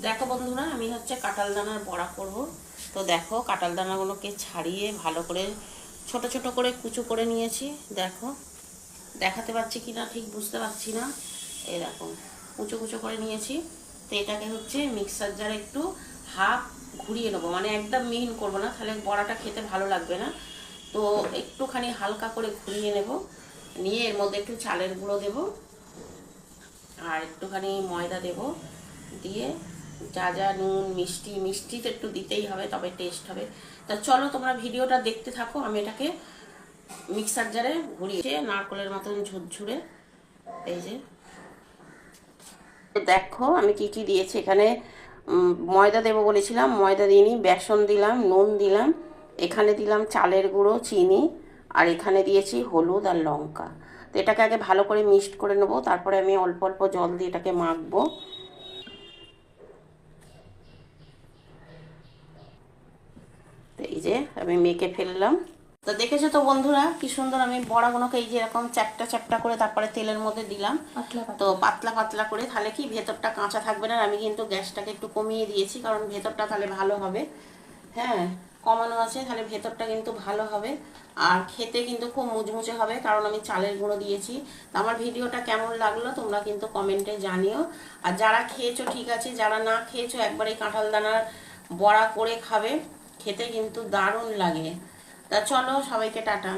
দেখো বন্ধুরা, আমি হচ্ছে কাঁঠাল দানার বড়া করব। তো দেখো, কাঁঠাল দানাগুলোকে ছাড়িয়ে ভালো করে ছোট ছোট করে কুচো করে নিয়েছি। দেখো, দেখাতে পারছি কি না ঠিক বুঝতে পারছি না। এই দেখো, কুচো কুচো করে নিয়েছি। তো এটাকে হচ্ছে মিক্সার জারে একটু হাফ ঘুরিয়ে নেবো, মানে একদম মিহিন করবো না, তাহলে বড়াটা খেতে ভালো লাগবে না। তো একটুখানি হালকা করে ঘুরিয়ে নেব, নিয়ে এর মধ্যে একটু চালের গুঁড়ো দেবো আর একটুখানি ময়দা দেব, দিয়ে যা যা নুন মিষ্টি, মিষ্টি তো একটু দিতেই হবে, তবে টেস্ট হবে। তা চলো তোমরা ভিডিওটা দেখতে থাকো। আমি এটাকে মিক্সার জারে ঘুরিয়ে নারকলের মতন ঝুরঝুরে। এই যে দেখো আমি কি কি দিয়েছি এখানে। ময়দা দেবো বলেছিলাম, ময়দা দিইনি, বেসন দিলাম, নুন দিলাম, এখানে দিলাম চালের গুঁড়ো, চিনি, আর এখানে দিয়েছি হলুদ আর লঙ্কা। তো এটাকে আগে ভালো করে মিক্সড করে নেবো, তারপরে আমি অল্প অল্প জল দিয়ে এটাকে মাখবো। তো এই যে আমি মেখে ফেললাম। তো দেখেছো তো বন্ধুরা, কি সুন্দর আমি বড়াগুলোকে এই যে এরকম চ্যাপটা চ্যাপটা করে তারপরে তেলের মধ্যে দিলাম। তো পাতলা পাতলা করে, তাহলে কি ভেতরটা কাঁচা থাকবে না। আমি কিন্তু গ্যাসটাকে একটু কমিয়ে দিয়েছি, কারণ ভেতরটা তাহলে ভালো হবে। হ্যাঁ, কমানো আছে, তাহলে ভেতরটা কিন্তু ভালো হবে। আর খেতে কিন্তু খুব মুচমুচে হবে, কারণ আমি চালের গুঁড়ো দিয়েছি। তো আমার ভিডিওটা কেমন লাগলো তোমরা কিন্তু কমেন্টে জানিও। আর যারা খেয়েছো ঠিক আছে, যারা না খেয়েছো একবার এই কাঁঠাল দানার বড়া করে খাবে, খেতে কিন্তু দারুণ লাগে। তা চলো, সবাইকে টাটা।